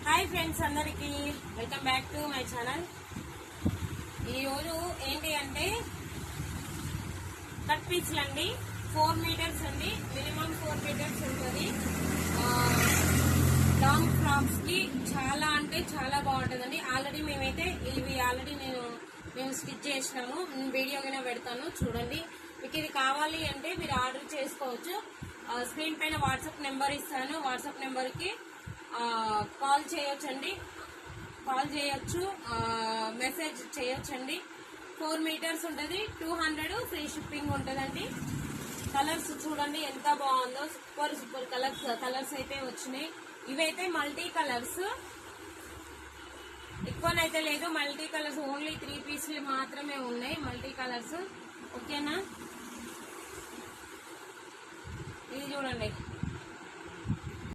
Hi friends, అందరికి welcome back to my channel. ఈరోజు ఏంటి అంటే కట్ పీస్లు అండి. 4 మీటర్స్ అండి, మినిమం 4 మీటర్స్ ఉంటుంది. లాంగ్ ఫ్రాక్స్ కి చాలా అంటే చాలా బాగుంటుందండి. ఆల్రెడీ మేము స్టిచ్ చేసినాము. వీడియో కింద పెడతాను, చూడండి. మీకు ఇది కావాలి అంటే మీరు ఆర్డర్ చేసుకోవచ్చు. స్క్రీన్ పైన వాట్సాప్ నెంబర్ ఇస్తాను. వాట్సాప్ నెంబర్కి కాల్ చేయొచ్చండి, మెసేజ్ చేయొచ్చండి. 4 మీటర్స్ ఉంటుంది, 200 ఫ్రీ షిప్పింగ్ ఉంటుందండి. కలర్స్ చూడండి ఎంత బాగుందో, సూపర్ కలర్స్ అయితే వచ్చినాయి. ఇవైతే మల్టీ కలర్స్, ఎక్కువనైతే లేదు. మల్టీ కలర్స్ ఓన్లీ 3 పీస్లు మాత్రమే ఉన్నాయి, మల్టీ కలర్స్. ఓకేనా, ఇది చూడండి.